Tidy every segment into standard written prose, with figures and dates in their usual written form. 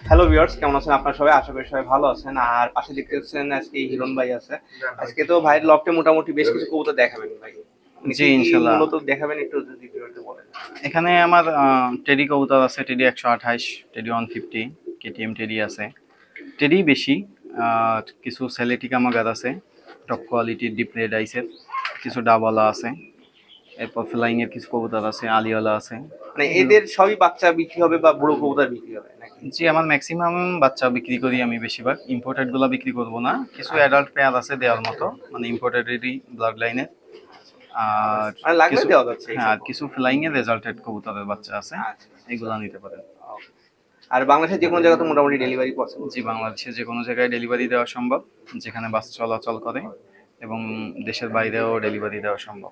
Hello viewers, কেমন আছেন আপনারা সবাই? আশা করি সবাই ভালো আছেন। আর পাশে দেখতেছেন আজকে হিরণ ভাই আছে। আজকে তো ভাইয়ের লফটে মোটামুটি বেশ কিছু কবুতর দেখাবেন ভাই। মানে জি, কি কি ইনশাল্লাহ। মূলত দেখাবেন একটু যদি ভিডিওতে বলেন। এখানে আমার টেডি কবুতর আছে, টেডি 128, টেডি 150, কেটিএম টেডি আছে। টেডি বেশি, কিছু সেলেটিকা মাগার আছে, টপ কোয়ালিটির ডিপ রেড আইসের, কিছু ডাবলা আছে। এরপর ফ্লাইং এর কিছু কবুতর আছে, আলিওয়ালা আছে। মানে এগুলো এদের সবই বাচ্চা বিক্রি হবে বা বুড়ো কবুতর বিক্রি হবে নাকি? জি, আমার ম্যাক্সিমাম বাচ্চা বিক্রি করি আমি, বেশিরভাগ ইম্পোর্টেড গুলা বিক্রি করব না। কিছু অ্যাডাল্ট পেয়ার আছে দেওয়ার মতো, মানে ইম্পোর্টেডেরই ব্লাড লাইনের। আর মানে লাগলে কিছু, দেওয়া যাচ্ছে হ্যাঁ, এইসব আর কিছু ফ্লাইং এর রেজাল্টেড কবুতরের বাচ্চা আছে, আচ্ছা। এগুলা নিতে পারেন। আর বাংলাদেশের যে কোনো জায়গাতে মোটামুটি ডেলিভারি পসিবল? জি, বাংলাদেশে যে কোনো জায়গায় ডেলিভারি দেওয়া সম্ভব, যেখানে বাস চলাচল করে, এবং দেশের বাইরেও ডেলিভারি দেওয়া সম্ভব।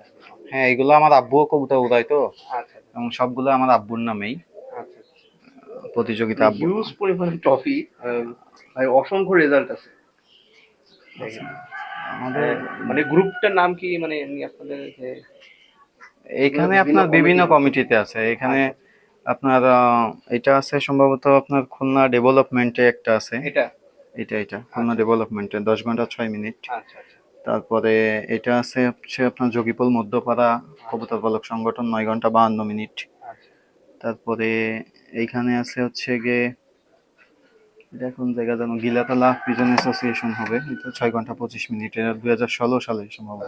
হ্যাঁ, এগুলো আমার আব্বুও কবুতর উড়ায় তো, আচ্ছা এবং সবগুলো আমার আব্বুর নামেই আচ্ছা। প্রতিযোগিতা। আব্বু হিউজ পরিমাণ ট্রফি, ভাই অসংখ্য রেজাল্ট আছে দেখেন। আমাদের মানে গ্রুপটার নাম কি, মানে এমনি আপনাদের যে এইখানে বিভিন্ন আপনার বিভিন্ন কমিটি? কমিটিতে আছে। এখানে আচ্ছা আপনার এটা আছে সম্ভবত আপনার খুলনা ডেভেলপমেন্টে একটা আছে। এটা এটা খুলনা আচ্ছা ডেভেলপমেন্টে 10 ঘন্টা 6 মিনিট। আচ্ছা আচ্ছা তারপরে এটা আছে হচ্ছে আপনার যোগীপুল মধ্যপাড়া কবুতর পালক সংগঠন, 9 ঘন্টা 52 মিনিট। আচ্ছা। তারপরে এইখানে আছে হচ্ছে গিয়ে, এটা কোন জায়গা যেন, গিলাতলা পিজন অ্যাসোসিয়েশন হবে, এটা 6 ঘন্টা 25 মিনিট, এটা 2016 সালে সম্ভবত।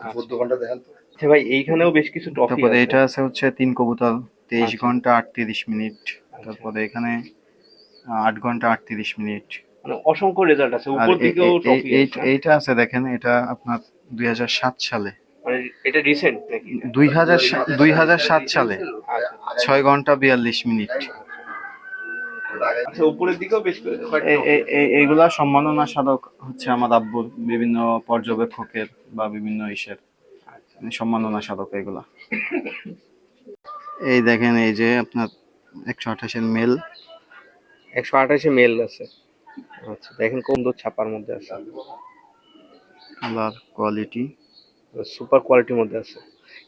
আচ্ছা ভাই, এইখানেও বেশ কিছু ট্রফি তারপরে আছে। এটা আছে হচ্ছে তিন কবুতর, তেইশ আচ্ছা ঘন্টা 38 মিনিট। আচ্ছা। তারপরে এখানে 8 ঘন্টা 38 মিনিট। মানে অসংখ্য রেজাল্ট আছে, আর উপর দিকেও ট্রফি আছে না? এইটা আছে দেখেন, এটা আপনার 2007 সালে, মানে এটা রিসেন্ট নাকি এটা? 2007 সালে আচ্ছা 6 ঘন্টা 42 মিনিট। আচ্ছা আচ্ছা। উপরের দিকেও বেশ কয়েকটা ট্রফি আছে। এইগুলা সম্মাননা সাধক হচ্ছে আমার আব্বুর, বিভিন্ন পর্যবেক্ষকের বা বিভিন্ন ইসের আচ্ছা সম্মাননা সাধক এগুলা। এই দেখেন, এই যে আপনার 128-এর মেল। 128 মেল আছে। আচ্ছা দেখেন কোন দূর ছাপার মধ্যে আছে, কালার কোয়ালিটি, সুপার কোয়ালিটির মধ্যে আছে।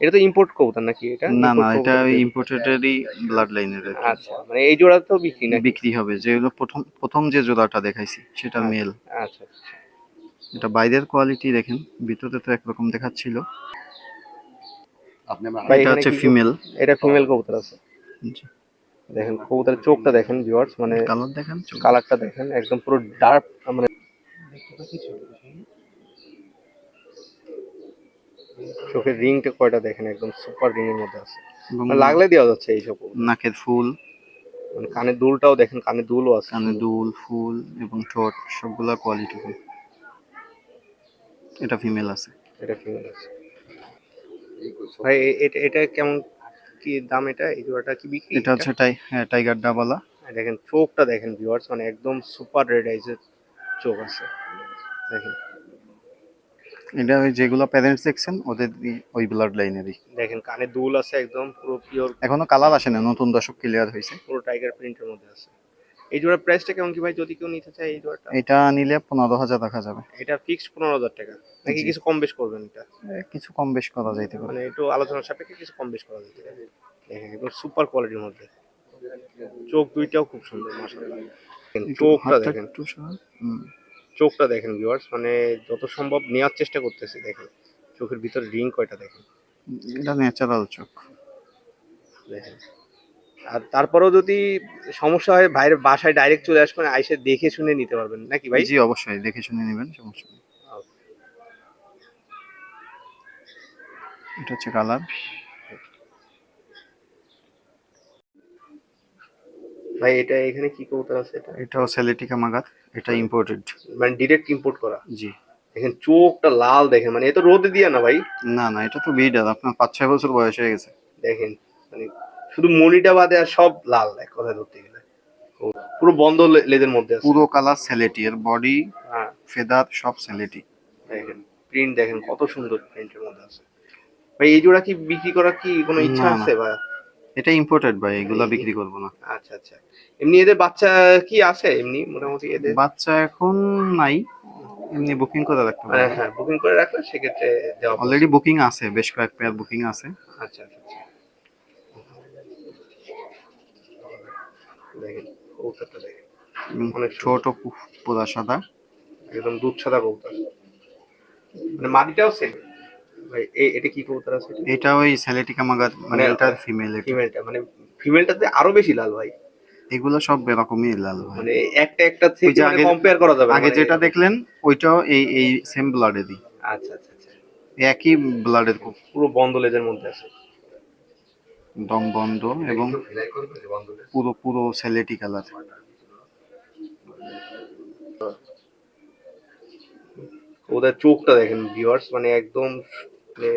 এটা তো ইম্পোর্ট কবুতর নাকি? এটা না না, ইম্পোর্ট এটা কবুতর দিয়ে? ইম্পোর্টেডেরই ব্লাড লাইনের আর কি। আচ্ছা, মানে এই জোড়া তো বিক্রি নাকি? বিক্রি হবে, যেগুলো প্রথম প্রথম যে জোড়াটা দেখাইছি সেটা আচ্ছা মেল। আচ্ছা আচ্ছা। এটা বাইরের কোয়ালিটি দেখেন, ভিতরে তো একরকম দেখাচ্ছিল। ভাই এটা এখানে হচ্ছে কি ফিমেল। এটা ফিমেল কবুতর আছে। দেখেন কবুতরের চোখটা দেখেন ভিউয়ার্স, মানে কালার দেখেন, কালারটা দেখেন একদম পুরো ডার্ক, মানে চোখের রিংটা কয়টা দেখেন, একদম সুপার রিং এর মধ্যে আছে। এবং মানে লাগলে দেওয়া যাচ্ছে এইসব কবুতর। নাকের ফুল, মানে কানের দুলটাও দেখেন, কানের দুলও আছে কানে সুন্দর। দুল, ফুল এবং ঠোঁট সবগুলা কোয়ালিটি ফুল। এটা ফিমেল আছে। এটা ফিমেল আছে। ভাই এটা এটা কেমন কি দাম? এটা এই জোড়াটা কি বিক্রি এটা এটা? হচ্ছে হ্যাঁ, টাইগার ডাবালা। দেখেন চোখটা দেখেন ভিউয়ার্স, মানে একদম সুপার রেড আইজের চোখ আছে দেখেন। এটা ওই যেগুলো প্যারেন্টস দেখছেন ওদের ওই ব্লাড লাইনেরই। দেখেন কানে দুল আছে, একদম পুরো পিওর, এখনো কালার আসে না, নতুন দশক ক্লিয়ার হয়েছে। পুরো টাইগার প্রিন্টের মধ্যে আছে। এই জোড়ার প্রাইসটা কেমন কি ভাই, যদি কেউ নিতে চায় এই জোড়াটা? এটা নিলে 15,000 রাখা যাবে। এটা ফিক্সড 15,000 টাকা নাকি জি, কিছু কম বেশ করবেন এটা? কিছু কম বেশ করা যাইতে পারে। মানে একটু আলোচনার সাপেক্ষে কিছু কম বেশ করা যেতে পারে। দেখেন একদম সুপার কোয়ালিটির মধ্যে, চোখ দুইটাও খুব সুন্দর মাশাআল্লাহ। একটু চোখটা হাতটা দেখেন, একটু হুম। চোখটা দেখেন ভিউয়ার্স, মানে যত সম্ভব নেওয়ার চেষ্টা করতেছি। দেখেন চোখের ভিতরে রিং কয়টা দেখেন, এটা ন্যাচারাল চোখ। দেখেন। আর তারপরেও যদি সমস্যা হয় বাইরে বাসায় ডাইরেক্ট চলে আসবেন, আইসে দেখে শুনে নিতে পারবেন নাকি ভাই? জি, অবশ্যই দেখে শুনে নেবেন, সমস্যা নেই। এটা হচ্ছে কালার। ভাই এটা এখানে কি কবুতর আছে এটা? এটাও সেলেটিকা মাগার, এটা ইম্পোর্টেড। মানে ডিরেক্ট ইম্পোর্ট করা। জি। দেখেন চোখটা লাল দেখেন, মানে এ তো রোদে দিয়া না ভাই। না না, এটা তো বিডার, আপনার 5-6 বছর বয়স হয়ে গেছে। দেখেন মানে শুধু মনিটা বাদে আর সব লাল এক কথায় ধরতে গেলে। ও, পুরো বন্ধ লেজের মধ্যে আছে। পুরো কালার সেলেটি, এর বডি হ্যাঁ ফেদার সব সেলেটি। দেখেন প্রিন্ট দেখেন কত সুন্দর প্রিন্টের মধ্যে আছে। ভাই এই জোড়া কি বিক্রি করার কি কোনো ইচ্ছা না না, আছে ভাই? এটা ইম্পোর্টেড ভাই, এগুলা বিক্রি করব না। আচ্ছা আচ্ছা। এমনি এদের বাচ্চা কি আছে এমনি মোটামুটি এদের? বাচ্চা এখন নাই, এমনি বুকিং করে রাখতে মানে পারবেন। হ্যাঁ, বুকিং করে রাখলে সেক্ষেত্রে দেওয়া অলরেডি possible। বুকিং আছে, বেশ কয়েক পেয়ার বুকিং আছে। আচ্ছা আচ্ছা আচ্ছা। দেখেন কৌটাটা দেখেন, অনেক ছোট পুরা সাদা। একদম দুধ সাদা কবুতর, মানে মাদিটাও সেম ভাই। এটা কি কবুতর আছে এটা? এটা ওই সেলেটিকা মাগার মানে মেলটার ফিমেল। এটা ফিমেলটা, মানে ফিমেলটাতে আরো বেশি লাল ভাই, এগুলো সব এরকমই লাল ভাই। মানে একটা একটা ওই থেকে যে মানে আগে কম্পেয়ার করা যাবে না, আগে মানে যেটা এরকম। দেখলেন ওইটাও এই এই সেম ব্লাডেরই, আচ্ছা আচ্ছা আচ্ছা, একই ব্লাডের, খুব পুরো বন্ধ লেজের মধ্যে আছে। দম বন্ধ এবং পুরো পুরো সেলেটি কালার। ওদের চোখটা দেখেন ভিউয়ার্স, মানে একদম মানে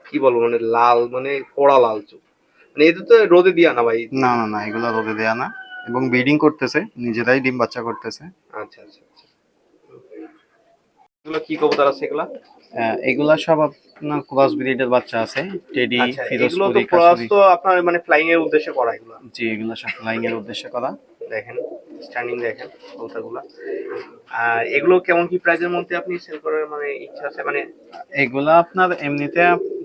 কি বলবো, মানে লাল, মানে কড়া লাল চোখ, মানে এটা তো রোদে দিয়া না ভাই। না না না, এগুলো রোদে দেয়া না, এবং ব্রিডিং করতেছে, নিজেরাই ডিম বাচ্চা করতেছে। আচ্ছা আচ্ছা আচ্ছা, এগুলো কি কবুতর আছে এগুলা? এগুলা সব আপনার ক্রস ব্রিডের বাচ্চা আছে, টেডি, আচ্ছা, এগুলো তো ফিরোজপুরি, ক্রস কাসুরি। তো আপনার মানে ফ্লাইং এর উদ্দেশ্যে করা এগুলো। জি, এগুলো সব ফ্লাইং এর উদ্দেশ্যে করা। দেখেন স্ট্যান্ডিং দেখেন কবুতরগুলো। আর এগুলো কেমন কি প্রাইজের মধ্যে আপনি সেল করার মানে ইচ্ছা আছে মানে? এগুলা আপনার এমনিতে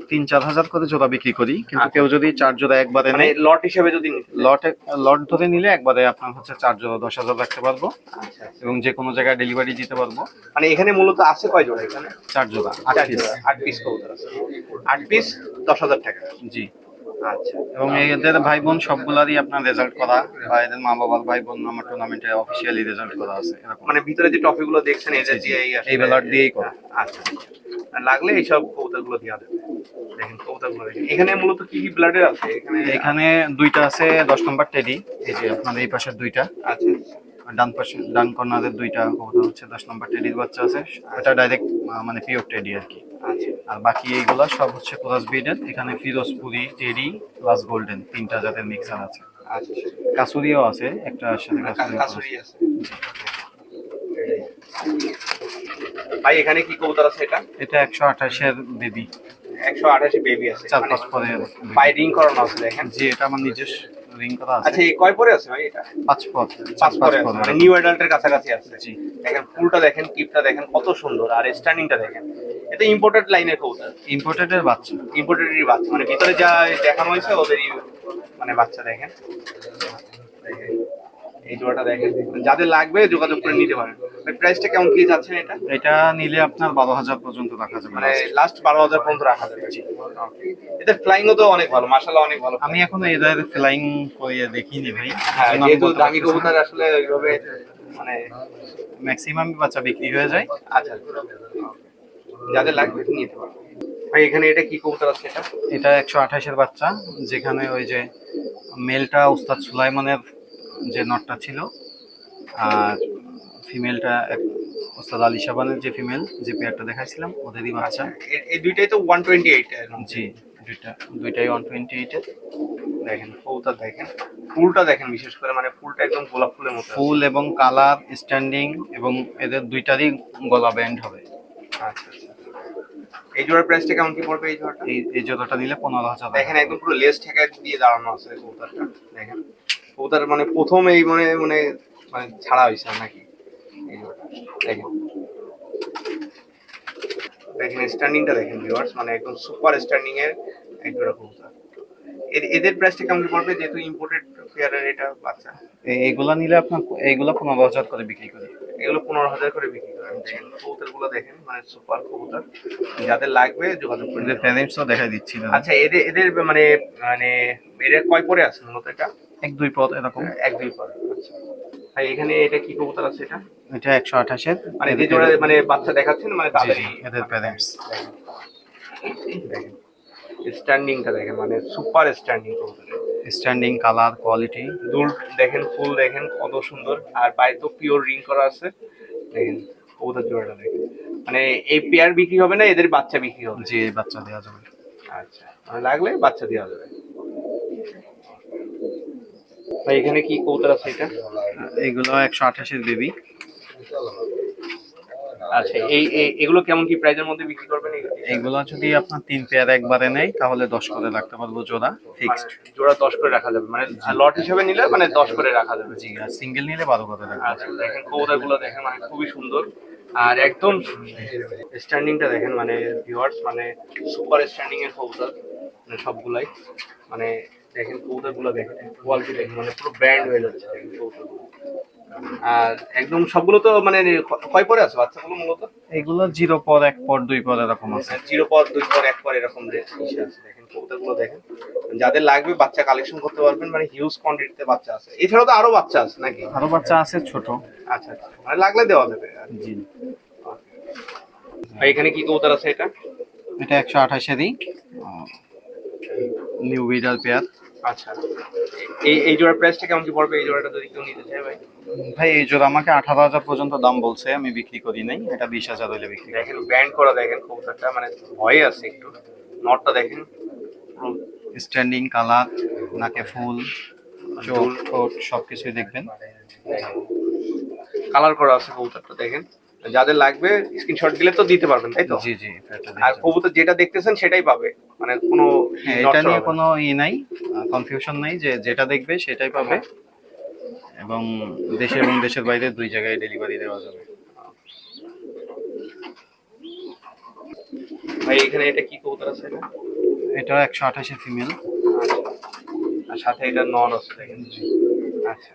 3-4 হাজার করে জোড়া বিক্রি করি, কিন্তু কেউ যদি 4 জোড়া একবারে মানে নেয়, লট হিসেবে যদি নিতে চায়? লট লট ধরে নিলে একবারে আপনার হচ্ছে 4 জোড়া 10,000 রাখতে পারবো, আচ্ছা আচ্ছা। এবং যে কোনো জায়গায় ডেলিভারি দিতে পারবো। মানে এখানে মূলত আছে কয় জোড়া এখানে? 4 জোড়া 8 চার পিস। জোড়া, 8 পিস কবুতর আছে, 8 পিস 10,000 টাকা। জি, আচ্ছা, এবং এদের ভাই বোন সবগুলারই আপনার রেজাল্ট করা, বা এদের মা বাবার ভাই বোন আমার টুর্নামেন্টে অফিসিয়ালি রেজাল্ট করা আছে এরকম। মানে ভিতরে যে ট্রফি গুলো দেখছেন এদের জি, জি, দিয়েই এই বেলার দিয়েই করা। আচ্ছা আচ্ছা। আর লাগলে এইসব কবুতর গুলো দেওয়া যাবে। দেখেন কবুতর গুলো দেখেন, এখানে মূলত কি কি ব্লাডের আছে এখানে? এখানে দুইটা আছে 10 নম্বর টেডি, এই যে আপনার এই পাশের দুইটা, আচ্ছা আর ডান পাশে ডান কর্নারের দুইটা কবুতর হচ্ছে 10 নম্বর টেডির বাচ্চা আছে, এটা ডাইরেক্ট মানে পিওর টেডি আর কি। আচ্ছা আর বাকি এইগুলা সব হচ্ছে ক্রস ব্রিডের। এখানে ফিরোজপুরি, টেডি প্লাস গোল্ডেন, তিনটা জাতের মিক্সার আছে। আচ্ছা, কাসুরিও আছে, একটা সাথে কাসুরিও আছে। কাসুরি আছে ভাই। এখানে কি কবুতর আছে এটা? এটা 128-এর বেবি, 128 বেবি আছে, 4-5 পরে। পাই রিং করানো আছে দেখেন। জি, এটা আমার নিজস্ব রিং করা আছে। আচ্ছা, এই কয় পরে আছে ভাই এটা? 5 পর, 5 পরে আছে, পরে। মানে নিউ অ্যাডাল্টের কাছাকাছি আছে। জি, দেখেন ফুলটা দেখেন, টিপটা দেখেন কত সুন্দর, আর স্ট্যান্ডিংটা দেখেন। এটা ইম্পোর্টেড লাইনের কবুতর, ইম্পোর্টেডের বাচ্চা। ইম্পোর্টেডেরই বাচ্চা, মানে ভিতরে যা দেখানো হয়েছে ওদেরই মানে বাচ্চা দেখেন। দেখেন, এই জোড়াটা দেখেন, যাদের লাগবে যোগাযোগ করে নিতে পারেন। প্রাইসটা কেমন কি যাচ্ছে এটা? এটা নিলে আপনার 12,000 পর্যন্ত রাখা যাবে। মানে লাস্ট 12,000 পর্যন্ত রাখা যাবে। এদের ফ্লাইংও তো অনেক ভালো, মাশাআল্লাহ অনেক ভালো। আমি এখনো এদের ফ্লাইং করিয়ে দেখিনি ভাই, হ্যাঁ, এজন্য আমি যেহেতু বলতে দামি পারতেছি না। কবুতর আসলে ওইভাবে মানে ম্যাক্সিমাম বাচ্চা বিক্রি হয়ে যায়। আচ্ছা, যাদের লাগবে নিতে পারবে। ভাই এখানে এটা কি কবুতর আছে এটা? এটা 128-এর বাচ্চা, যেখানে ওই যে মেলটা উস্তাদ সুলাইমানের যে নটটা ছিল, আর ফিমেলটা ওস্তাদ আলী শাবানের যে ফিমেল, যে পেয়ারটা দেখাইছিলাম ওদেরই বাচ্চা। এই দুইটাই তো 128 এর। জি, দুইটাই 128-এর। দেখেন কবুতর দেখেন, ফুলটা দেখেন, বিশেষ করে মানে ফুলটা একদম গোলাপ ফুলের মতো। ফুল এবং কালার, স্ট্যান্ডিং, এবং এদের দুইটারই গলা ব্যান্ড হবে। আচ্ছা আচ্ছা। এই জোড়ার প্রাইসটা কেমন কি পড়বে এই জোড়াটা? এই জোড়াটা নিলে 15,000। দেখেন একদম পুরো লেস ঠেকায় দিয়ে দাঁড়ানো আছে কবুতরটা। দেখেন কবুতর মানে প্রথম এই মানে মানে মানে ছাড়া হয়েছে নাকি এই জোড়াটা। দেখেন দেখেন স্ট্যান্ডিংটা দেখেন ভিউয়ার্স, মানে একদম সুপার স্ট্যান্ডিং এর এক জোড়া কবুতর। এদের প্রাইসটা কেমন কি পড়বে, যেহেতু ইম্পোর্টেড পেয়ারের এটা বাচ্চা? এইগুলা নিলে আপনার এইগুলা 15,000 করে বিক্রি করি। এগুলো 15,000 করে বিক্রি করেন। দেখেন কবুতর গুলো দেখেন, মানে সুপার কবুতর, যাদের লাগবে যোগাযোগ করে এদের নিতে পারেন। প্যারেন্টসও দেখাই দিচ্ছি না। আচ্ছা, এদের এদের মানে মানে এদের কয় পরে আছে মূলত এটা? 1-2 পদ এরকম। 1-2 পরে। আচ্ছা ভাই, এখানে এটা কি কবুতর আছে এটা? এটা 128-এর, মানে যে জোড়া মানে বাচ্চা দেখাচ্ছেন মানে তাদেরই এদের প্যারেন্টস। দেখেন স্ট্যান্ডিংটা দেখেন, মানে সুপার স্ট্যান্ডিং কবুতর। Standing, colour, quality. দুল দেখেন, ফুল দেখেন কত সুন্দর, আর পায়ে তো পিওর রিং করা আছে। দেখেন কবুতর জোড়াটা দেখেন, মানে এই পেয়ার বিক্রি হবে না, এদের বাচ্চা বিক্রি হবে। জি, এই বাচ্চা দেওয়া যাবে। আচ্ছা, মানে লাগলে বাচ্চা দেওয়া যাবে। ভাই এখানে কি কবুতর আছে এটা? এইগুলো 128-এর বেবি। আচ্ছা, এগুলো কেমন কি প্রাইজের মধ্যে বিক্রি করবেন? এইগুলো যদি আপনার 3 পেয়ার একবারে নেয় তাহলে 10 করে রাখতে পারবো জোড়া, ফিক্সড। জোড়া 10 করে রাখা যাবে, মানে লট হিসেবে নিলে মানে 10 করে রাখা যাবে। জি, আর সিঙ্গেল নিলে 12 করে রাখবো। আচ্ছা, দেখেন কবুতর গুলো দেখেন, মানে খুবই সুন্দর, আর একদম স্ট্যান্ডিংটা দেখেন, মানে ভিউয়ার্স মানে সুপার স্ট্যান্ডিং এর কবুতর, মানে সবগুলাই, মানে দেখেন কবুতর গুলো দেখেন, কোয়ালিটি দেখেন, মানে পুরো ব্র্যান্ড হয়ে যাচ্ছে দেখেন কবুতর। আর একদম সবগুলো তো মানে কয় পরে আছে বাচ্চাগুলো মূলত? এগুলো 0 পর 1 পর 2 পর এরকম আছে। 0 পর 2 পর 1 পর এরকম ইসে আছে। দেখেন কবুতরগুলো দেখেন, যাদের লাগবে বাচ্চা কালেকশন করতে পারবেন, মানে হিউজ কোয়ান্টিটিতে বাচ্চা আছে। এছাড়াও তো আরো বাচ্চা আছে নাকি? আরো বাচ্চা আছে ছোট। আচ্ছা আচ্ছা, মানে লাগলে দেওয়া যাবে। জি, ভাই এখানে কি কবুতর আছে এটা? এটা 128 এরই নিউ বিডার পেয়ার। আচ্ছা, এই জোড়ার প্রাইসটা কেমন কি পড়বে? এই জোড়াটা যদি কেউ নিতে চায় ভাই? ভাই এই জোড়া আমাকে 18,000 পর্যন্ত দাম বলছে, আমি বিক্রি করি নাই, এটা 20,000 হইলে বিক্রি করি। দেখেন ব্যান্ড করা, দেখেন কবুতরটা মানে ভয়ে আছে একটু। নটটা দেখেন পুরো স্ট্যান্ডিং, কালার, নাকে ফুল, চোখ ঠোঁট সবকিছুই দেখবেন। কালার করা আছে কবুতরটা দেখেন। যাদের লাগবে স্ক্রিনশট দিলে তো দিতে পারবেন, তাই তো? জি জি, এটা আর কবুতর যেটা দেখতেছেন সেটাই পাবে, মানে কোনো হ্যাঁ, এটা নড়চড় নিয়ে হবে না। কোনো নাই, কনফিউশন নাই, যে যেটা দেখবে সেটাই পাবে, এবং দেশে এবং দেশের বাইরে 2 জায়গায় ডেলিভারি দেওয়া যাবে। ভাই এখানে এটা কি কবুতর আছে এটা? এটা 128 এর ফিমেল। আচ্ছা, আর সাথে এটা নর আছে দেখেন। আচ্ছা,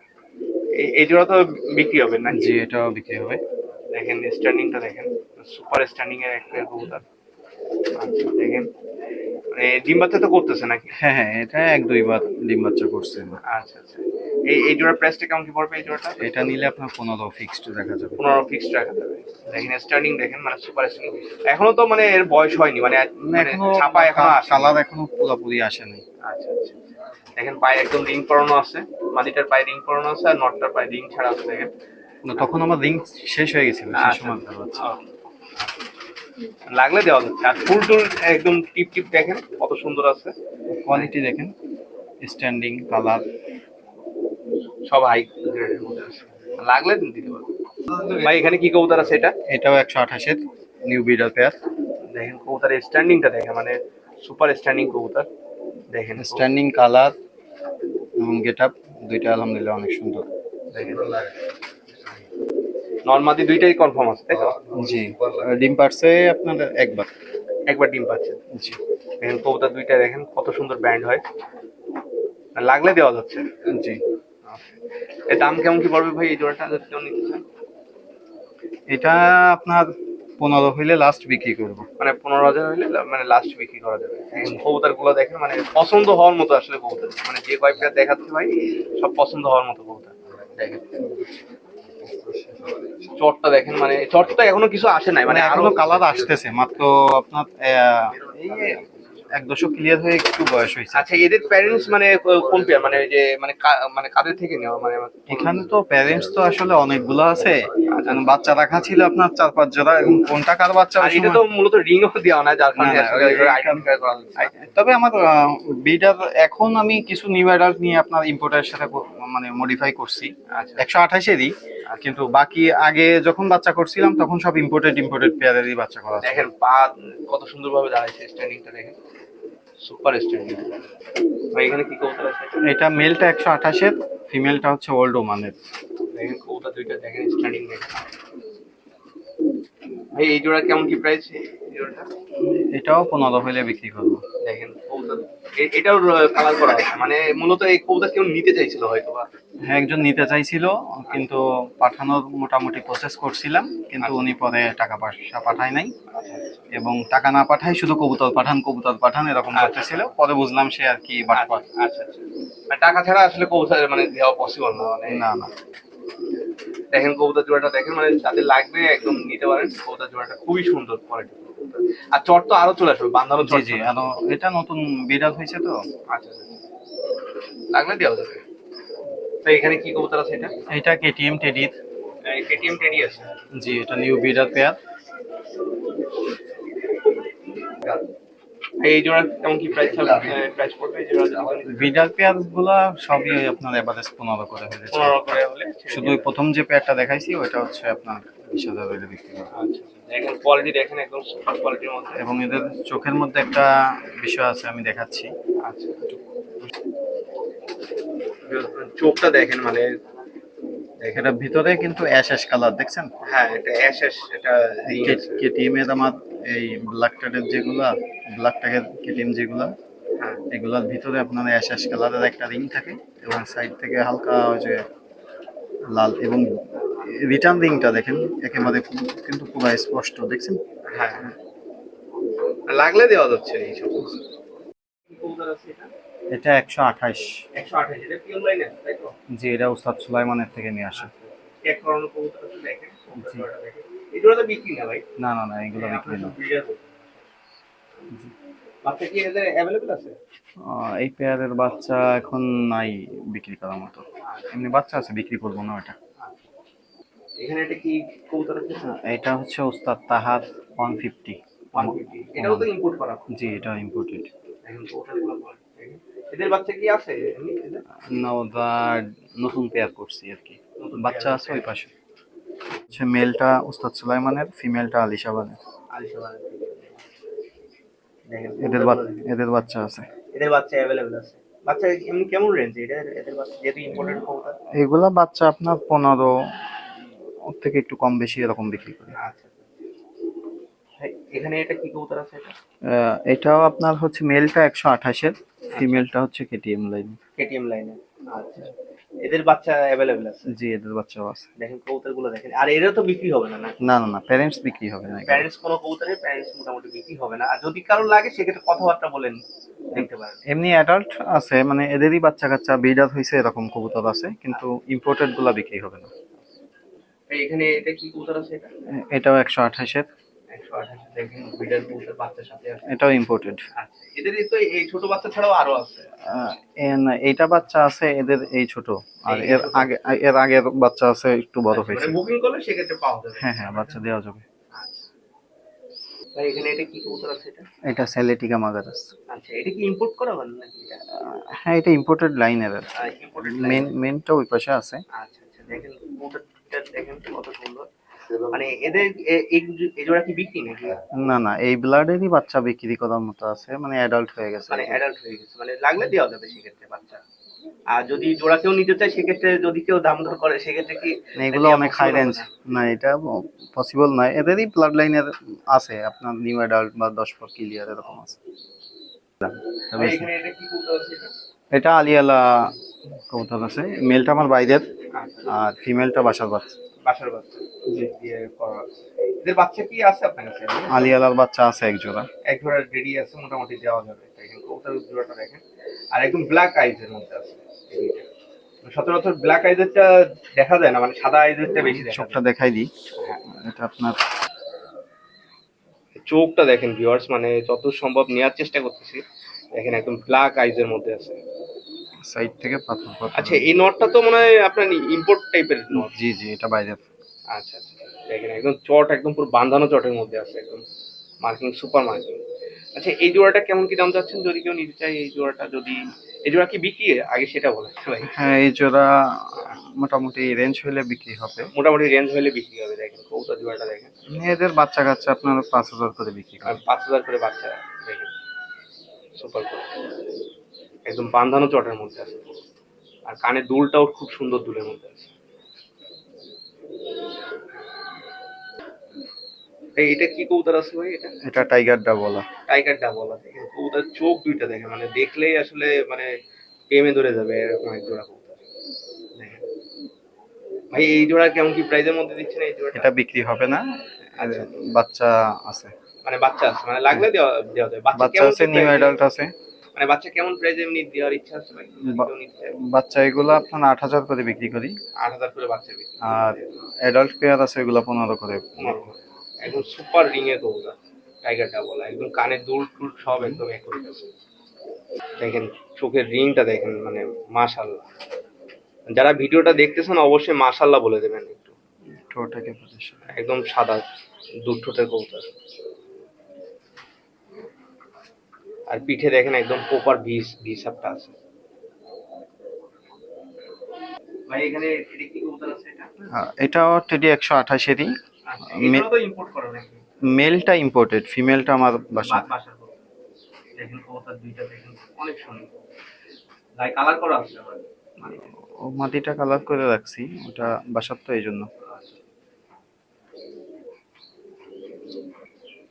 এই জোড়া তো বিক্রি হবে না? জি, এটাও বিক্রি হবে। দেখেন স্ট্যান্ডিংটা দেখেন, সুপার স্ট্যান্ডিং এর একটা কবুতর। আচ্ছা দেখেন, মানে ডিম বাচ্চা তো করতেছে নাকি? হ্যাঁ হ্যাঁ, এটা 1-2 বার ডিম বাচ্চা করছে। আচ্ছা আচ্ছা, এই জোড়ার প্রাইসটা কেমন কি পড়বে এই জোড়াটা? এটা নিলে আপনার 15 ফিক্সড দেখা যাবে। 15 ফিক্সড রাখা যাবে। দেখেন স্ট্যান্ডিং দেখেন, মানে সুপার স্ট্যান্ডিং। এখনো তো মানে এর বয়স হয়নি, মানে এখনো ছাপা এখনো আসে। কালার এখনো পুরোপুরি আসেনি। আচ্ছা আচ্ছা, দেখেন পায়ে একদম রিং পরানো আছে, মাদিটার পায়ে রিং পরানো আছে, আর নটটার পায়ে রিং ছাড়া আছে দেখেন। না, তখন আমার রিং শেষ হয়ে গেছিল, সেই আচ্ছা, সময় ভালো আছে। লাগলে দেওয়া যাচ্ছে। আর ফুল টুল একদম টিপ টিপ দেখেন কত সুন্দর আছে। কোয়ালিটি দেখেন, স্ট্যান্ডিং, কালার। সব হাই গ্রেডের মধ্যে আছে, লাগলে দিতে পারবো। ভাই এখানে কি কবুতর আছে এটা? এটাও 128 এর নিউ বিডার পেয়ার। দেখেন কবুতরের স্ট্যান্ডিংটা দেখেন, মানে সুপার স্ট্যান্ডিং কবুতর দেখেন। স্ট্যান্ডিং, কালার এবং গেটআপ দুইটা আলহামদুলিল্লাহ অনেক সুন্দর। দেখেন নর্মাদি দুইটাই কনফার্ম আছে, তাই তো? জি, ডিম পারছে আপনার একবার। একবার ডিম পাচ্ছে। জি দেখেন কবুতর দুইটা দেখেন কত সুন্দর ব্যান্ড হয়, লাগলে দেওয়া যাচ্ছে। জি। এর দাম কেমন কি পড়বে ভাই এই জোড়াটা যদি কেউ নিতে চান? এটা আপনার 15 হইলে লাস্ট বিক্রি করব। মানে 15,000 হইলে মানে লাস্ট বিক্রি করা যাবে। কবুতর গুলো দেখেন, মানে পছন্দ হওয়ার মতো আসলে কবুতর, মানে যে কয় পেয়ার দেখাচ্ছি ভাই সব পছন্দ হওয়ার মতো কবুতর দেখেন। চটটা দেখেন, মানে চটটা এখনো কিছু আসে নাই, মানে মানে এখনো কালার আসতেছে মাত্র, আপনার এই 1 দশক ক্লিয়ার হয়ে একটু বয়স হয়েছে। আচ্ছা, এদের প্যারেন্টস মানে কোন পেয়ার, মানে যে মানে মানে কাদের থেকে নেওয়া, মানে এখানে তো প্যারেন্টস তো আসলে অনেকগুলো আছে, বাচ্চা রাখা ছিল আপনার 4-5 জোড়া, এবং কোনটা কার বাচ্চা আর ওই এটা সময়- তো মূলত রিংও দেওয়া না, যার কারণে না, আসলে আইডেন্টিফাই করা যাচ্ছে। তবে আমার বিডার এখন আমি কিছু নিউ অ্যাডাল্ট নিয়ে আপনার ইম্পোর্টারের সাথে মানে মডিফাই করছি। আচ্ছা 128-এরই, কিন্তু বাকি আগে যখন বাচ্চা করছিলাম তখন সব ইম্পোর্টেড পেয়ারেরই বাচ্চা করা ছিল। দেখেন পা কত সুন্দরভাবে দাঁড়াইছে, স্ট্যান্ডিংটা দেখেন সুপার স্ট্যান্ডিং। ভাই এখানে কি কবুতর আছে? এটা মেলটা 128-এর, ফিমেলটা হচ্ছে ওল্ড ওমানের। দেখেন কবুতর দুইটা দেখেন, স্ট্যান্ডিং দেখেন। ভাই এই জোড়া কেমন কি প্রাইস এই জোড়াটা? এটাও 15 হইলে বিক্রি করবো। দেখেন কবুতর এটাও কালার করা আছে, মানে মূলত এই কবুতর কেউ নিতে চাইছিল হয়তো বা। হ্যাঁ, একজন নিতে চাইছিল, কিন্তু পাঠানোর মোটামুটি প্রসেস করছিলাম, কিন্তু উনি পরে টাকা পয়সা পাঠায় নাই, এবং টাকা না পাঠায় শুধু কবুতর পাঠান এরকম করতেছিল। পরে বুঝলাম সে আর কি বাটপার। আচ্ছা আচ্ছা, মানে টাকা ছাড়া আসলে কবুতর মানে দেওয়া পসিবল না, মানে না না। দেখেন কবুতর জোড়াটা দেখেন, মানে যাদের লাগবে একদম নিতে পারেন। কবুতর জোড়াটা খুবই সুন্দর কোয়ালিটি। আর চট তো আরো চলে আসবে, বান্ধানো জি চট। জি, আরো এটা নতুন বিড়াল হয়েছে তো। আচ্ছা আচ্ছা, লাগলে দেওয়া যাবে। তো এখানে কি কবুতর আছে এটা? এটা কেটিএম টেডির। কেটিএম টেডি আছে। জি, এটা নিউ বিডার পেয়ার। এই জোড়া কেমন কি প্রাইস প্রাইস পড়বে এই জোড়া? বিডার পেয়ার গুলা সবই আপনার এভারেজ 15 করে হয়েছে। 15 করে হলে শুধু ওই প্রথম যে পেয়ারটা দেখাইছি ওইটা হচ্ছে আপনার 20,000 হইলে বিক্রি করবো। আচ্ছা, দেখেন কোয়ালিটি দেখেন একদম সুপার কোয়ালিটির মধ্যে। এবং এদের চোখের মধ্যে একটা বিষয় আছে, আমি দেখাচ্ছি। আচ্ছা, চোখটা দেখেন, মানে এটা ভিতরে কিন্তু অ্যাশ অ্যাশ কালার দেখছেন। হ্যাঁ এটা অ্যাশ অ্যাশ, এটা কেটিএম এর আমার এই ব্ল্যাক টাইপের যেগুলা, ব্ল্যাক টাইপের কেটিএম যেগুলা, হ্যাঁ এগুলার ভিতরে আপনার অ্যাশ অ্যাশ কালারের একটা রিং থাকে, এবং সাইড থেকে হালকা ওই যে লাল এবং রিটার্ন রিংটা দেখেন একেবারে কিন্তু পুরো স্পষ্ট দেখছেন। হ্যাঁ, লাগলে দেওয়া যাচ্ছে এই সব কি কবুতর আছে এটা? এটা 128। 128, এটা পিওর লাইন আছে তাই তো? জি, এটা উস্তাদ সুলাইমানের থেকে নিয়ে আসা। চেক করানো কবুতর আছে, দেখেন কবুতরটা দেখেন। এগুলো তো বিক্রি না ভাই? না না না, এগুলো বিক্রি আপনার না। সব ব্রিডার বাচ্চা কি এদের অ্যাভেলেবল আছে? এই পেয়ারের বাচ্চা এখন নাই বিক্রি করার মতো। এমনি বাচ্চা আছে, বিক্রি করবো না ওটা। এখানে এটা কি কবুতর আছে? এটা হচ্ছে উস্তাদ তাহার 150। 150, এটাও তো ইম্পোর্ট করা। জি, এটা ইম্পোর্টেড। এখন তো ওটাগুলো বল, দেখেন। এদের বাচ্চা কি আছে এমনি এদের? না, ওটা নতুন পেয়ার করছি আর কি। নতুন বাচ্চা পেয়ার আছে ওই পাশে। হচ্ছে মেলটা উস্তাদ সুলাইমানের, ফিমেলটা আলিশাবাদের। আলিশাবাদ থেকে। দেখেন এদের বাচ্চা আছে। এদের বাচ্চা অ্যাভেলেবল আছে। বাচ্চা এমনি কেমন রেঞ্জ এটা, এদের বাচ্চা যেহেতু ইম্পোর্টেড কবুতর? এগুলা বাচ্চা আপনার 15 ওর থেকে একটু কম বেশি এরকম বিক্রি করি। আচ্ছা, ভাই এখানে এটা কি কবুতর আছে এটা? এটাও আপনার হচ্ছে মেলটা 128-এর, ফিমেলটা হচ্ছে কেটিএম লাইন। কেটিএম লাইনে। আচ্ছা, এদের বাচ্চা অ্যাভেলেবল আছে। জি, এদের বাচ্চাও আছে। দেখেন কবুতরগুলো দেখেন, আর এরা তো বিক্রি হবে না, না? না না না, প্যারেন্টস বিক্রি হবে না এগুলো। প্যারেন্টস কোনো কবুতরের প্যারেন্টস মোটামুটি বিক্রি হবে না, আর যদি কারো লাগে সেক্ষেত্রে কথাবার্তা বলেন দেখতে পারেন। এমনি অ্যাডাল্ট আছে, মানে এদেরই বাচ্চা কাচ্চা ব্রিডার হয়েছে এরকম কবুতর আছে, কিন্তু ইম্পোর্টেড গুলা বিক্রি হবে না। ভাই এখানে এটা কি কবুতর আছে এটা? এটাও 128-এর। 128, দেখেন ব্রিডার কবুতর বাচ্চার সাথে আছে। এটাও ইম্পোর্টেড। আচ্ছা, এদের তো এই ছোট বাচ্চা ছাড়াও আরো আছে? এইটা বাচ্চা আছে এদের এই ছোট, আর এই এর ছোট। আগে এর আগের বাচ্চা আছে একটু বড় মানে হয়েছে। বুকিং করলে সেক্ষেত্রে পাওয়া যাবে। হ্যাঁ হ্যাঁ, বাচ্চা দেওয়া যাবে। আচ্ছা, ভাই এখানে এটা কি কবুতর আছে এটা? এটা সেলেটিকা মাগারাস। আচ্ছা, এটা কি ইম্পোর্ট করা হয় নাকি এটা? হ্যাঁ, এটা ইম্পোর্টেড লাইনের। ইম্পোর্টেড মেনটা ওই পাশে আছে। আচ্ছা আচ্ছা, দেখেন কবুতরটা দেখেন কত সুন্দর। মানে এদের এই জোড়া কি বিক্রি নাকি? না না, এই ব্লাডেরই বাচ্চা বিক্রি করার মতো আছে, মানে অ্যাডাল্ট হয়ে গেছে। মানে অ্যাডাল্ট হয়ে গেছে, মানে লাগলে দেওয়া যাবে সেক্ষেত্রে বাচ্চা। আর যদি জোড়া কেউ নিতে চায় সেক্ষেত্রে যদি কেউ দাম দর করে সেক্ষেত্রে কি এগুলো দেওয়া অনেক possible হাই হবে রেঞ্জ। না? না, এটা পসিবল নয়, এদেরই ব্লাড লাইনের আছে আপনার নিউ অ্যাডাল্ট বা 10 পর ক্লিয়ার এরকম আছে। ভাই এখানে এটা কি কবুতর আছে এটা? এটা আলিয়ালা কবুতর আছে, মেলটা আমার বাইরের আচ্ছা, আর ফিমেলটা বাসার বাচ্চা। বাসার বাচ্চা দিয়ে করা আছে। এদের বাচ্চা কি আছে আপনার কাছে? আলিয়ালার বাচ্চা আছে এক জোড়া। এক জোড়া রেডি আছে, মোটামুটি দেওয়া যাবে। দেখেন কবুতর জোড়াটা দেখেন, আর একদম ব্ল্যাক আইজের মধ্যে আছে এই দুইটা। সচরাচর ব্ল্যাক আইজেরটা দেখা যায় না, মানে সাদা আইজেরটা বেশি দেখা চোখটা যায়। দেখাই দিই। হ্যাঁ, এটা আপনার চোখটা দেখেন ভিউয়ার্স, মানে যত সম্ভব নেওয়ার চেষ্টা করতেছি। দেখেন একদম ব্ল্যাক আইজের মধ্যে আছে। সাইড থেকে পাথর পাথর। আচ্ছা, এই নটটা তো মনে হয় আপনার ইম্পোর্ট টাইপের নট। জি জি, এটা বাইরের। আচ্ছা আচ্ছা, দেখেন একদম চট, একদম পুরো বাঁধানো চটের মধ্যে আছে, একদম মার্কিং, সুপার মার্কিং। আচ্ছা, এই জোড়াটা কেমন কি দাম যাচ্ছেন যদি কেউ নিতে চায়? এই জোড়াটা যদি, এই জোড়া কি বিক্রি আগে সেটা বলেন ভাই। হ্যাঁ, এই জোড়া মোটামুটি রেঞ্জ হলে বিক্রি হবে। মোটামুটি রেঞ্জ হলে বিক্রি হবে। দেখেন কবুতর জোড়াটা দেখেন, এদের বাচ্চা কাচ্চা আপনার 5,000 করে বিক্রি আর হবে। 5,000 করে বাচ্চা। দেখেন সুপার, একদম বাঁধানো চটের মধ্যে আছে। আর কানের দুলটাও খুব সুন্দর দুলের মধ্যে আছে। এটা কি কবুতর আছে ভাই এটা? এটা টাইগার ডাবলা। টাইগার ডাবল আছে। কবুতর চোখ দুইটা দেখেন, মানে দেখলেই আসলে মানে প্রেমে ধরে যাবে এরকম এক জোড়া কবুতর। দেখেন ভাই, এই জোড়া কেমন কি প্রাইজের মধ্যে দিচ্ছেন এই জোড়াটা? এটা বিক্রি হবে না। আচ্ছা, বাচ্চা আছে। মানে বাচ্চা আছে, মানে লাগলে দেওয়া দেওয়া যাবে। বাচ্চা বাচ্চা কেমন আছে, নিউ অ্যাডাল্ট আছে। মানে বাচ্চা কেমন প্রাইজে এমনি দেওয়ার ইচ্ছা আছে ভাই যদি কেউ নিতে চায়? বাচ্চা এগুলো আপনার 8,000 করে বিক্রি করি। 8,000 করে বাচ্চা বিক্রি। আর অ্যাডাল্ট পেয়ার আছে এগুলো 15 করে। 15 করে। একদম সুপার রিং এর কবুতর, টাইগার ডাবল, একদম কানের দুল টুল সব একদম একুরেট আছে। দেখেন চোখের রিংটা দেখেন, মানে মাশাআল্লাহ। যারা ভিডিওটা দেখতেছেন অবশ্যই মাশাআল্লাহ বলে দেবেন একটু। ঠোঁটাকে পজিশন। একদম সাদা দুধ ঠোঁটের কবুতর। আর পিঠে দেখেন একদম প্রপার ভিসাপটা আছে। ভাই এখানে এটা কি কবুতর আছে এটা? এটাও টেডি 128-এরই। আচ্ছা, এগুলো তো ইম্পোর্ট করা নাকি? মেলটা ইম্পোর্টেড, ফিমেলটা আমার বাসা। বাসার কবুতর। দেখেন কবুতর দুইটা দেখেন অনেক সুন্দর। গায়ে কালার করা আছে আবার। মানে ও মাটিটা কালার করে রাখছি, ওটা বাসার তো এই জন্য।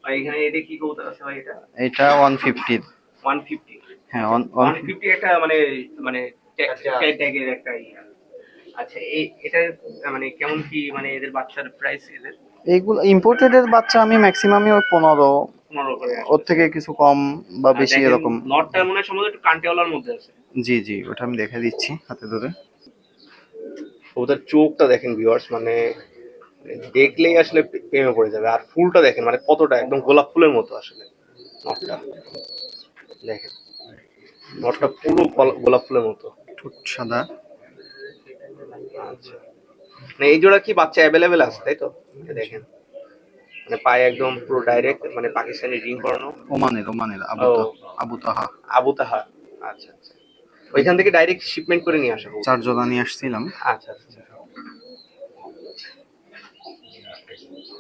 ভাই এখানে এটা কি কবুতর আছে ভাই এটা? এটা 150। 150। হ্যাঁ, 150 একটা মানে মানে ট্যাগের একটা ইয়া। আচ্ছা এটার মানে কেমন কি মানে এদের বাচ্চার প্রাইস এদের এইগুলো ইম্পোর্টেডের বাচ্চা আমি ম্যাক্সিমামই ওই 15, 15 করে ওর আসবে। থেকে কিছু কম বা আর বেশি দেখেন এরকম। নটটা মনে হয় সম্ভবত একটু কান্টেওয়ালার মধ্যে আছে। জি জি, ওটা আমি দেখে দিচ্ছি হাতে ধরে। ওদের চোখটা দেখেন ভিউয়ার্স, মানে দেখলেই আসলে প্রেমে পড়ে যাবে। আর ফুলটা দেখেন মানে কতটা একদম গোলাপ ফুলের মতো আসলে নটটা দেখেন, নটটা পুরো গোলাপ ফুলের মতো। ঠোঁট সাদা। আচ্ছা, মানে এই জোড়া কি বাচ্চা অ্যাভেলেবেল আছে তাই তো? এই দেখেন মানে পায়ে একদম পুরো ডাইরেক্ট মানে পাকিস্তানি রিং করানো। ওমানের, ওমানের ও আবু তাহা। আবু তাহা। আচ্ছা আচ্ছা, ওইখান থেকে ডাইরেক্ট শিপমেন্ট করে নিয়ে আসা হোক। 4 জোড়া নিয়ে আসছিলাম। আচ্ছা আচ্ছা,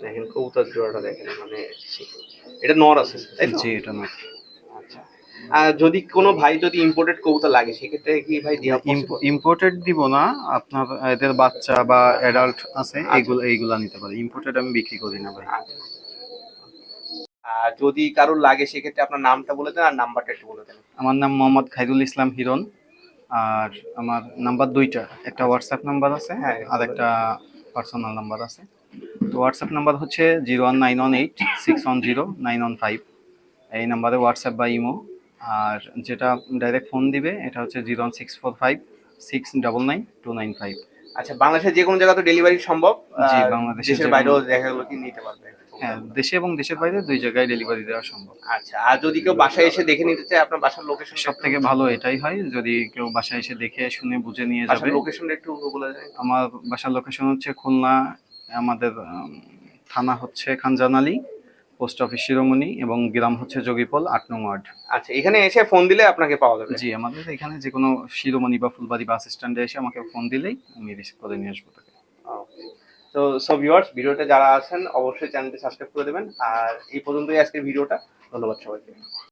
দেখেন কবুতর জোড়াটা দেখেন মানে এটা নর আছে তাই তো? জি, এটা না। আচ্ছা, আর যদি কোনো ভাই যদি ইম্পোর্টেড কবুতর লাগে সেক্ষেত্রে কি ভাই দেওয়া পসিবল? ইম্পোর্টেড দিব না, আপনার এদের বাচ্চা বা অ্যাডাল্ট আছে, আচ্ছা এইগুলা নিতে পারে। ইম্পোর্টেড আমি বিক্রি করি না ভাই। আচ্ছা। আর যদি কারোর লাগে সেক্ষেত্রে আপনার নামটা বলে দেন আর নাম্বারটা একটু বলে দেন। আমার নাম মোহাম্মদ খাইরুল ইসলাম হিরণ। আর আমার নাম্বার দুইটা, একটা হোয়াটসঅ্যাপ নাম্বার আছে হ্যাঁ আর একটা পার্সোনাল নাম্বার আছে। তো হোয়াটসঅ্যাপ নাম্বার হচ্ছে 01918610915। এই নাম্বারে হোয়াটসঅ্যাপ বা ইমো। আর যেটা ডাইরেক্ট ফোন দিবে এটা হচ্ছে 01645699295। আচ্ছা, বাংলাদেশের যে কোনো জায়গা তো ডেলিভারি সম্ভব? জি, বাংলাদেশের দেশের যে বাইরেও কোনো, দেখা গেলো কি নিতে পারবে? হ্যাঁ, দেশে এবং দেশের বাইরে দুই জায়গায় ডেলিভারি দেওয়া সম্ভব। আচ্ছা, আর যদি কেউ বাসায় এসে দেখে নিতে চায় আপনার বাসার লোকেশন, সব থেকে ভালো এটাই হয় যদি কেউ বাসায় এসে দেখে শুনে বুঝে নিয়ে বাসার যাবে। লোকেশনটা একটু বলে দেন। আমার বাসার লোকেশন হচ্ছে খুলনা। আমাদের থানা হচ্ছে খানজানালি, পোস্ট অফিস শিরোমণি এবং গ্রাম হচ্ছে যোগীপল 8 নং ওয়ার্ড। আচ্ছা, এখানে এসে ফোন দিলে আপনাকে পাওয়া যাবে? জি, আমাদের এখানে যে কোনো শিরোমণি বা ফুলবাড়ি বাস স্ট্যান্ডে এসে আমাকে ফোন দিলেই আমি রিসিভ করে নিয়ে আসবো তাকে। তো সো ভিউয়ার্স, ভিডিওতে যারা আছেন অবশ্যই চ্যানেলটি সাবস্ক্রাইব করে দেবেন। আর এই পর্যন্তই আজকের ভিডিওটা। ধন্যবাদ সবাইকে।